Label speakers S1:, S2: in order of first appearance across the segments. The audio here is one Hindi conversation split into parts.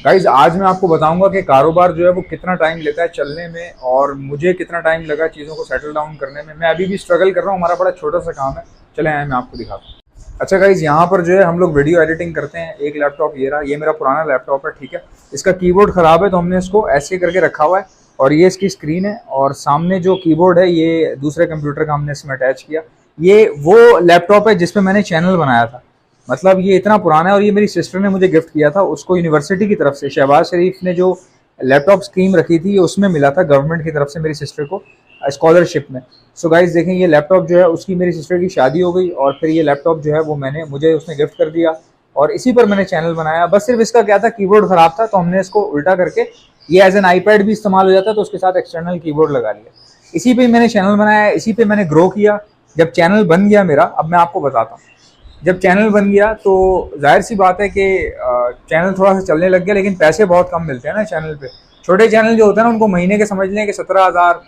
S1: गाइज आज मैं आपको बताऊंगा कि कारोबार जो है वो कितना टाइम लेता है चलने में और मुझे कितना टाइम लगा चीज़ों को सेटल डाउन करने में। मैं अभी भी स्ट्रगल कर रहा हूँ, हमारा बड़ा छोटा सा काम है। चले आए मैं आपको दिखाता हूँ। अच्छा गाइज, यहाँ पर जो है हम लोग वीडियो एडिटिंग करते हैं। एक लैपटॉप ये रहा, ये मेरा पुराना लैपटॉप है, ठीक है। इसका कीबोर्ड ख़राब है तो हमने इसको ऐसे करके रखा हुआ है और ये इसकी स्क्रीन है और सामने जो कीबोर्ड है ये दूसरे कंप्यूटर का हमने इसमें अटैच किया। ये वो लैपटॉप है जिसपे मैंने चैनल बनाया था। मतलब ये इतना पुराना है और ये मेरी सिस्टर ने मुझे गिफ्ट किया था। उसको यूनिवर्सिटी की तरफ से शहबाज शरीफ ने जो लैपटॉप स्कीम रखी थी ये उसमें मिला था गवर्नमेंट की तरफ से मेरी सिस्टर को स्कॉलरशिप में। सो गाइज देखें, ये लैपटॉप जो है उसकी मेरी सिस्टर की शादी हो गई और फिर ये लैपटॉप जो है वो मुझे उसने गिफ्ट कर दिया और इसी पर मैंने चैनल बनाया। बस सिर्फ इसका क्या था, कीबोर्ड खराब था तो हमने इसको उल्टा करके ये एज एन आईपैड भी इस्तेमाल हो जाता है तो उसके साथ एक्सटर्नल कीबोर्ड लगा लिया। इसी पे मैंने चैनल बनाया, इसी पे मैंने ग्रो किया। जब चैनल बन गया मेरा, अब मैं आपको बताता हूँ, जब चैनल बन गया तो जाहिर सी बात है कि चैनल थोड़ा सा चलने लग गया, लेकिन पैसे बहुत कम मिलते हैं ना चैनल पे। छोटे चैनल जो होते हैं ना उनको महीने के समझ लें कि 17,000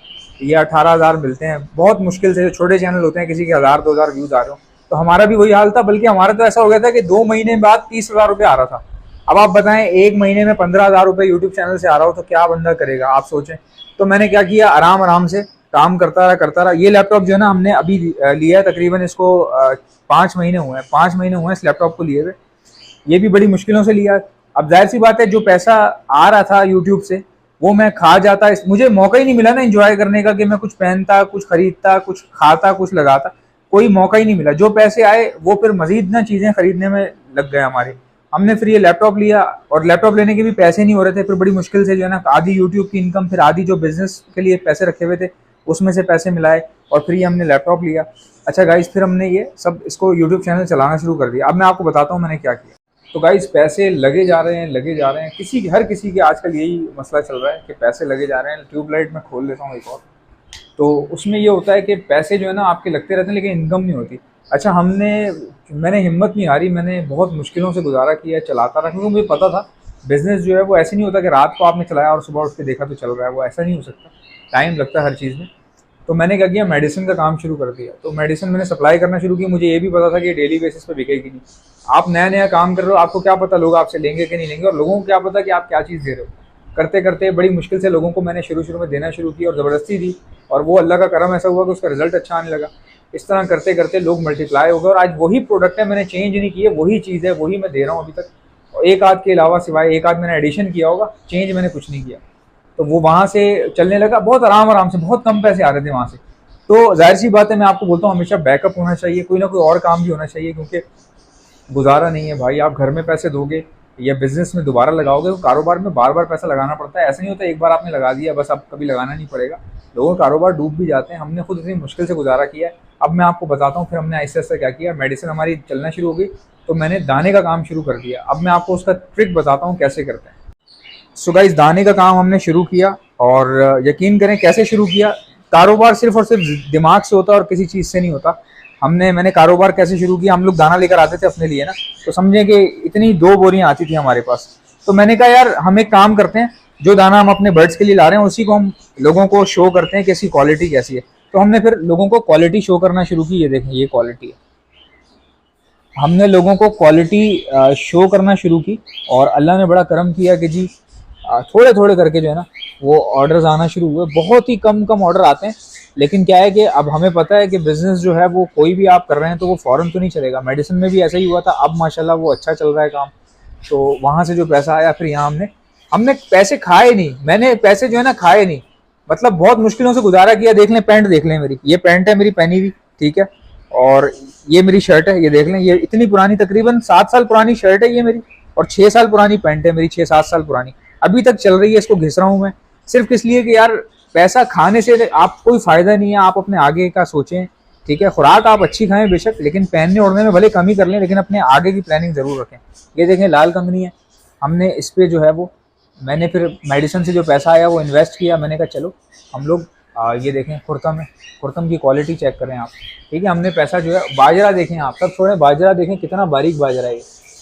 S1: या 18,000 मिलते हैं, बहुत मुश्किल से। जो छोटे चैनल होते हैं किसी के 1,000-2,000 व्यूज़ आ रहे हो, तो हमारा भी वही हाल था। बल्कि हमारा तो ऐसा हो गया था कि 2 महीने बाद 30,000 रुपये आ रहा था। अब आप बताएं, एक महीने में 15,000 रुपये यूट्यूब चैनल से आ रहा हो तो क्या बंदा करेगा, आप सोचें। तो मैंने क्या किया, आराम आराम से काम करता रहा। ये लैपटॉप जो है ना हमने अभी लिया है, तकरीबन इसको 5 महीने हुए हैं। 5 महीने हुए हैं इस लैपटॉप को लिए हुए। ये भी बड़ी मुश्किलों से लिया। अब जाहिर सी बात है, जो पैसा आ रहा था यूट्यूब से वो मैं खा जाता। मुझे मौका ही नहीं मिला ना एंजॉय करने का कि मैं कुछ पहनता, कुछ खरीदता, कुछ खाता, कुछ लगाता। कोई मौका ही नहीं मिला। जो पैसे आए वो फिर मजीद ना चीज़ें खरीदने में लग गए हमारे। हमने फिर ये लैपटॉप लिया और लैपटॉप लेने के भी पैसे नहीं हो रहे थे। फिर बड़ी मुश्किल से जो है ना, आधी यूट्यूब की इनकम, फिर आधी जो बिजनेस के लिए पैसे रखे हुए थे उसमें से पैसे मिलाए और फिर ये हमने लैपटॉप लिया। अच्छा गाइज, फिर हमने ये सब इसको यूट्यूब चैनल चलाना शुरू कर दिया। अब मैं आपको बताता हूँ मैंने क्या किया। तो गाइज पैसे लगे जा रहे हैं। हर किसी के आजकल यही मसला चल रहा है कि पैसे लगे जा रहे हैं। ट्यूबलाइट में खोल लेता हूँ एक और, तो उसमें ये होता है कि पैसे जो है ना आपके लगते रहते हैं लेकिन इनकम नहीं होती। अच्छा, मैंने हिम्मत नहीं हारी, मैंने बहुत मुश्किलों से गुजारा किया, चलाता रहा, क्योंकि मुझे पता था बिजनेस जो है वो ऐसे नहीं होता कि रात को आपने चलाया और सुबह उठ के देखा तो चल रहा है। वो ऐसा नहीं हो सकता, टाइम लगता है हर चीज़ में। तो मैंने क्या किया, मेडिसिन का काम शुरू कर दिया। तो मेडिसिन मैंने सप्लाई करना शुरू की। मुझे ये भी पता था कि डेली बेसिस पे बिकेगी नहीं। आप नया नया काम कर रहे हो, आपको क्या पता लोग आपसे लेंगे कि नहीं लेंगे, और लोगों को क्या पता कि आप क्या चीज़ दे रहे हो। करते करते बड़ी मुश्किल से लोगों को मैंने शुरू में देना शुरू किया और ज़बरदस्ती दी, और वो अल्लाह का करम ऐसा हुआ कि उसका रिजल्ट अच्छा आने लगा। इस तरह करते करते लोग मल्टीप्लाई हो गए और आज वही प्रोडक्ट है, मैंने चेंज नहीं किए, वही चीज़ है, वही मैं दे रहा हूँ अभी तक। और एक आध के अलावा, सिवाय एक आध मैंने एडिशन किया होगा, चेंज मैंने कुछ नहीं किया। तो वो वहाँ से चलने लगा बहुत आराम से, बहुत कम पैसे आ रहे थे वहाँ से। तो जाहिर सी बात है, मैं आपको बोलता हूँ हमेशा बैकअप होना चाहिए, कोई ना कोई और काम भी होना चाहिए, क्योंकि गुजारा नहीं है भाई। आप घर में पैसे दोगे या बिजनेस में दोबारा लगाओगे, तो कारोबार में बार बार पैसा लगाना पड़ता है। ऐसा नहीं होता एक बार आपने लगा दिया बस अब कभी लगाना नहीं पड़ेगा। लोगों का कारोबार डूब भी जाते हैं। हमने खुद इतनी मुश्किल से गुजारा किया है। अब मैं आपको बताता हूँ फिर हमने ऐसे ऐसे क्या किया। मेडिसिन हमारी चलना शुरू हो गई तो मैंने दाने का काम शुरू कर दिया। अब मैं आपको उसका ट्रिक बताता हूँ कैसे करते हैं। सो गाइस, दाने का काम हमने शुरू किया और यकीन करें कैसे शुरू किया। कारोबार सिर्फ और सिर्फ दिमाग से होता है और किसी चीज़ से नहीं होता। मैंने कारोबार कैसे शुरू किया, हम लोग दाना लेकर आते थे अपने लिए ना, तो समझे कि इतनी 2 बोरियां आती थी हमारे पास। तो मैंने कहा यार हम एक काम करते हैं, जो दाना हम अपने बर्ड्स के लिए ला रहे हैं उसी को हम लोगों को शो करते हैं कि इसकी क्वालिटी कैसी है। तो हमने फिर लोगों को क्वालिटी शो करना शुरू की। ये देखें, ये क्वालिटी है। हमने लोगों को क्वालिटी शो करना शुरू की और अल्लाह ने बड़ा करम किया कि जी थोड़े थोड़े करके जो है ना वो ऑर्डर्स आना शुरू हुए। बहुत ही कम ऑर्डर आते हैं, लेकिन क्या है कि अब हमें पता है कि बिजनेस जो है वो कोई भी आप कर रहे हैं तो वो फ़ौरन तो नहीं चलेगा। मेडिसिन में भी ऐसा ही हुआ था। अब माशाल्लाह वो अच्छा चल रहा है काम। तो वहाँ से जो पैसा आया, फिर यहाँ हमने पैसे खाए नहीं। मैंने पैसे जो है ना खाए नहीं, मतलब बहुत मुश्किलों से गुजारा किया। देख लें पैंट, देख लें मेरी, ये पैंट है मेरी पहनी हुई, ठीक है। और ये मेरी शर्ट है, ये देख लें, ये इतनी पुरानी, तकरीबन 7 साल पुरानी शर्ट है ये मेरी, और 6 साल पुरानी पैंट है मेरी, 6-7 साल पुरानी, अभी तक चल रही है। इसको घिस रहा हूँ मैं सिर्फ किस लिए कि यार पैसा खाने से आप कोई फायदा नहीं है। आप अपने आगे का सोचें, ठीक है। खुराक आप अच्छी खाएं बेशक, लेकिन पहनने ओढ़ने में भले कम ही कर लें, लेकिन अपने आगे की प्लानिंग जरूर रखें। ये देखें लाल कंगनी है, हमने इस पे जो है वो मैंने फिर मेडिसिन से जो पैसा आया वो इन्वेस्ट किया। मैंने कहा चलो हम लोग ये देखें खुर्तम है, खुर्तम की क्वालिटी चेक करें आप, ठीक है। हमने पैसा जो है, बाजरा देखें आप, सब छोड़ें, बाजरा देखें कितना बारीक बाजरा है।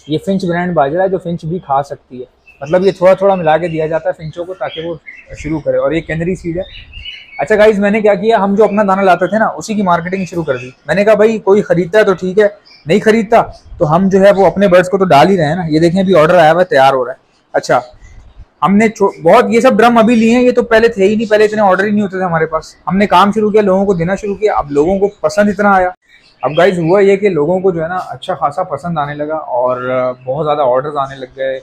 S1: ये फिंच ब्रांड बाजरा है जो फिंच भी खा सकती है। मतलब ये थोड़ा थोड़ा मिला के दिया जाता है फिंचों को ताकि वो शुरू करे। और ये कैनरी सीड है। अच्छा गाइज, मैंने क्या किया, हम जो अपना दाना लाते थे ना उसी की मार्केटिंग शुरू कर दी। मैंने कहा भाई कोई खरीदता है तो ठीक है, नहीं खरीदता तो हम जो है वो अपने बर्ड्स को तो डाल ही रहे हैं ना। ये देखें अभी ऑर्डर आया हुआ है, तैयार हो रहा है। अच्छा, हमने बहुत ये सब ड्रम अभी लिए हैं, ये तो पहले थे ही नहीं, पहले इतने ऑर्डर ही नहीं होते थे हमारे पास। हमने काम शुरू किया, लोगों को देना शुरू किया, अब लोगों को पसंद इतना आया। अब गाइज हुआ ये कि लोगों को जो है ना अच्छा खासा पसंद आने लगा और बहुत ज़्यादा ऑर्डर्स आने लग गए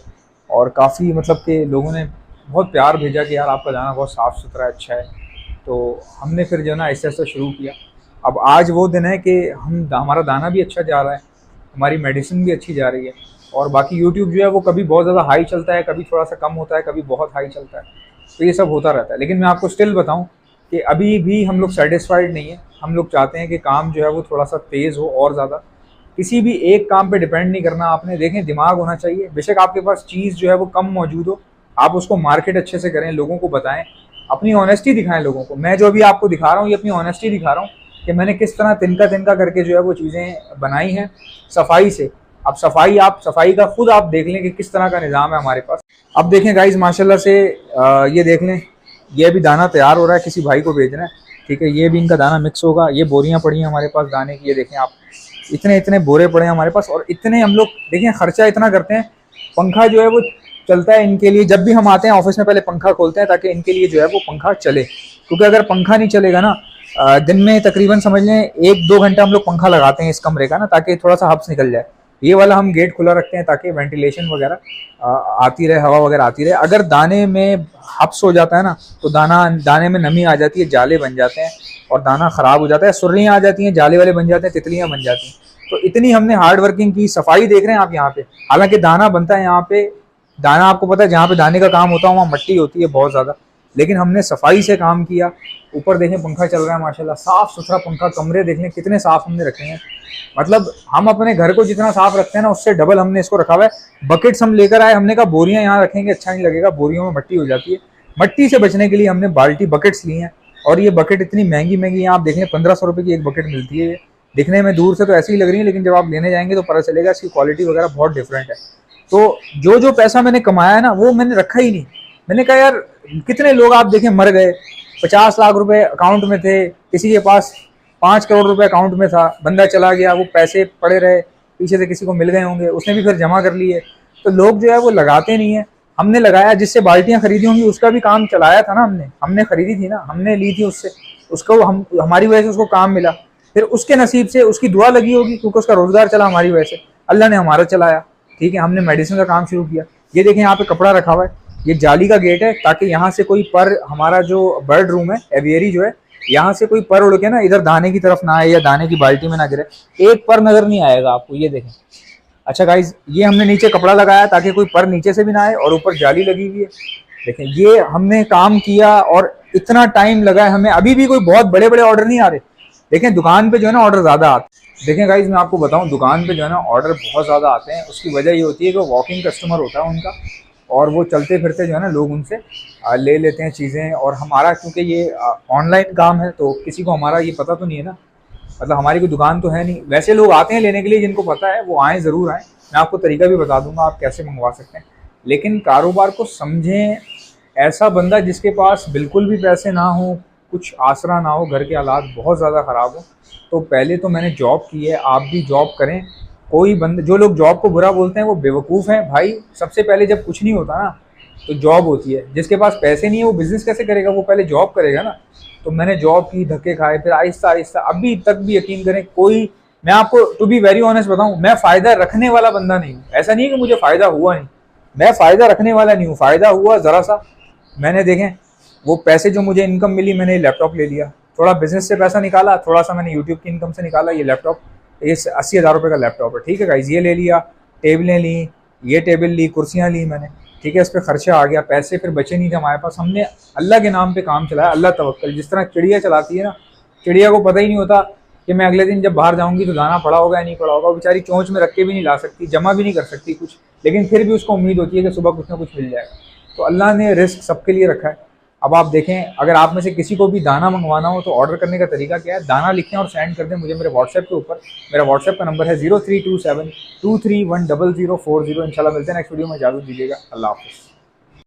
S1: और काफ़ी मतलब कि लोगों ने बहुत प्यार भेजा कि यार आपका दाना बहुत साफ़ सुथरा अच्छा है। तो हमने फिर जो है ना ऐसे ऐसे शुरू किया। अब आज वो दिन है कि हमारा दाना भी अच्छा जा रहा है, हमारी मेडिसिन भी अच्छी जा रही है और बाकी यूट्यूब जो है वो कभी बहुत ज़्यादा हाई चलता है, कभी थोड़ा सा कम होता है, कभी बहुत हाई चलता है, तो ये सब होता रहता है। लेकिन मैं आपको स्टिल बताऊं कि अभी भी हम लोग सेटिस्फाइड नहीं है। हम लोग चाहते हैं कि काम जो है वो थोड़ा सा तेज़ हो और ज़्यादा। किसी भी एक काम पे डिपेंड नहीं करना आपने। देखें, दिमाग होना चाहिए। बेशक आपके पास चीज़ जो है वो कम मौजूद हो, आप उसको मार्केट अच्छे से करें, लोगों को बताएं, अपनी ऑनेस्टी दिखाएं लोगों को। मैं जो अभी आपको दिखा रहा हूँ ये अपनी ऑनेस्टी दिखा रहा हूँ कि मैंने किस तरह तिनका तिनका करके जो है वो चीज़ें बनाई हैं सफाई से। अब सफाई का खुद आप देख लें कि किस तरह का निज़ाम है हमारे पास। अब देखें गाइज माशाल्लाह से ये देख लें, ये अभी दाना तैयार हो रहा है, किसी भाई को भेजना है, ठीक है। ये भी इनका दाना मिक्स होगा। ये बोरियां पड़ी हैं हमारे पास दाने की, ये देखें आप, इतने इतने बोरे पड़े हैं हमारे पास और इतने हम लोग देखें खर्चा इतना करते हैं। पंखा जो है वो चलता है इनके लिए, जब भी हम आते हैं ऑफिस में पहले पंखा खोलते हैं ताकि इनके लिए जो है वो पंखा चले, क्योंकि अगर पंखा नहीं चलेगा ना, दिन में तकरीबन समझ लें 1-2 घंटा हम लोग पंखा लगाते हैं इस कमरे का ना, ताकि थोड़ा सा हब्स निकल जाए। ये वाला हम गेट खुला रखते हैं ताकि वेंटिलेशन वगैरह आती रहे, हवा वगैरह आती रहे। अगर दाने में हब्स हो जाता है ना तो दाने में नमी आ जाती है, जाले बन जाते हैं और दाना ख़राब हो जाता है, सुर्रियाँ आ जाती हैं, जाले वाले बन जाते हैं, तितलियाँ बन जाती हैं। तो इतनी हमने हार्ड वर्किंग की। सफाई देख रहे हैं आप यहाँ पे, हालांकि दाना बनता है यहाँ पे, दाना आपको पता है जहाँ पे दाने का काम होता है वहाँ मट्टी होती है बहुत ज़्यादा, लेकिन हमने सफाई से काम किया। ऊपर देखें पंखा चल रहा है माशाल्लाह, साफ़ सुथरा पंखा। कमरे देख लें कितने साफ़ हमने रखे हैं, मतलब हम अपने घर को जितना साफ़ रखते हैं ना उससे डबल हमने इसको रखा हुआ है। बकेट्स हम लेकर आए, हमने कहा बोरियां यहाँ रखेंगे अच्छा नहीं लगेगा, बोरियों में मट्टी हो जाती है। मट्टी से बचने के लिए हमने बाल्टी बकेट्स ली हैं और ये बकेट इतनी महंगी महंगी है, आप देखें 1500 रुपये की एक बकेट मिलती है। दिखने में दूर से तो ऐसी ही लग रही है, लेकिन जब आप लेने जाएंगे तो पता चलेगा इसकी क्वालिटी वगैरह बहुत डिफरेंट है। तो जो पैसा मैंने कमाया है ना वो मैंने रखा ही नहीं। मैंने कहा यार कितने लोग आप देखें मर गए, 50 लाख रुपए अकाउंट में थे, किसी के पास 5 करोड़ रुपए अकाउंट में था, बंदा चला गया, वो पैसे पड़े रहे, पीछे से किसी को मिल गए होंगे, उसने भी फिर जमा कर लिए। तो लोग जो है वो लगाते नहीं है। हमने लगाया, जिससे बाल्टियां खरीदी होंगी उसका भी काम चलाया था ना, हमने खरीदी थी ना, हमने ली थी उससे, उसको हमारी वजह से उसको काम मिला, फिर उसके नसीब से उसकी दुआ लगी होगी क्योंकि उसका रोजगार चला हमारी वजह से, अल्लाह ने हमारा चलाया, ठीक है। हमने मेडिसिन का काम शुरू किया। ये देखें यहाँ पे कपड़ा रखा हुआ है, ये जाली का गेट है ताकि यहाँ से कोई पर, हमारा जो बर्ड रूम है एवियरी जो है, यहाँ से कोई पर उड़ के ना इधर दाने की तरफ ना आए या दाने की बाल्टी में ना गिरे। एक पर नजर नहीं आएगा आपको, ये देखें। अच्छा गाइज, ये हमने नीचे कपड़ा लगाया ताकि कोई पर नीचे से भी ना आए और ऊपर जाली लगी हुई है। देखें ये हमने काम किया और इतना टाइम लगा है हमें, अभी भी कोई बहुत बड़े बड़े ऑर्डर नहीं आ रहे। देखें दुकान पे जो है ना ऑर्डर ज़्यादा आते हैं। देखें गाइज मैं आपको बताऊं, दुकान पे जो है ना ऑर्डर बहुत ज़्यादा आते हैं। उसकी वजह ये होती है कि वॉकिंग कस्टमर होता है उनका, और वो चलते फिरते जो है ना लोग उनसे ले लेते हैं चीज़ें। और हमारा क्योंकि ये ऑनलाइन काम है तो किसी को हमारा ये पता तो नहीं है ना, मतलब हमारी कोई दुकान तो है नहीं। वैसे लोग आते हैं लेने के लिए, जिनको पता है वो आएँ, ज़रूर आएँ। मैं आपको तरीका भी बता दूंगा आप कैसे मंगवा सकते हैं। लेकिन कारोबार को समझें, ऐसा बंदा जिसके पास बिल्कुल भी पैसे ना हो, कुछ आसरा ना हो, घर के हालात बहुत ज़्यादा ख़राब हो, तो पहले तो मैंने जॉब की है, आप भी जॉब करें। कोई बंदा, जो लोग जॉब को बुरा बोलते हैं वो बेवकूफ़ हैं भाई। सबसे पहले जब कुछ नहीं होता ना तो जॉब होती है। जिसके पास पैसे नहीं है वो बिज़नेस कैसे करेगा, वो पहले जॉब करेगा ना। तो मैंने जॉब की, धक्के खाए, फिर आहिस्ता आहिस्ता अभी तक भी यकीन करें कोई, मैं आपको टू बी वेरी ऑनेस्ट बताऊं, मैं फ़ायदा रखने वाला बंदा नहीं हूँ। ऐसा नहीं है कि मुझे फ़ायदा हुआ नहीं, मैं फ़ायदा रखने वाला नहीं हूँ। फ़ायदा हुआ ज़रा सा, मैंने देखें वो पैसे जो मुझे इनकम मिली, मैंने लैपटॉप ले लिया, थोड़ा बिजनेस से पैसा निकाला, थोड़ा सा मैंने यूट्यूब की इनकम से निकाला। ये लैपटॉप, ये 80,000 रुपये का लैपटॉप है, ठीक है गाइज। ये ले लिया, टेबलें ली, ये टेबल ली, कुर्सियाँ ली मैंने, ठीक है। इस पर खर्चा आ गया, पैसे फिर बचे नहीं थे हमारे पास। हमने अल्लाह के नाम पे काम चलाया, अल्लाह तवक्कल। जिस तरह चिड़िया चलाती है ना, चिड़िया को पता ही नहीं होता कि मैं अगले दिन जब बाहर जाऊंगी तो दाना पड़ा होगा या नहीं पड़ा होगा। बेचारी चोंच में रख के भी नहीं ला सकती, जमा भी नहीं कर सकती कुछ, लेकिन फिर भी उसको उम्मीद होती है कि सुबह कुछ ना कुछ मिल जाएगा। तो अल्लाह ने रिस्क सबके लिए रखा है। अब आप देखें, अगर आप में से किसी को भी दाना मंगवाना हो तो ऑर्डर करने का तरीका क्या है, दाना लिखें और सेंड कर दें मुझे मेरे व्हाट्सएप के ऊपर। मेरा व्हाट्सएप का नंबर है 0327231040। इंशाल्लाह मिलते हैं नेक्स्ट वीडियो में, इजाज़त दीजिएगा, अल्लाह हाफ़िज़।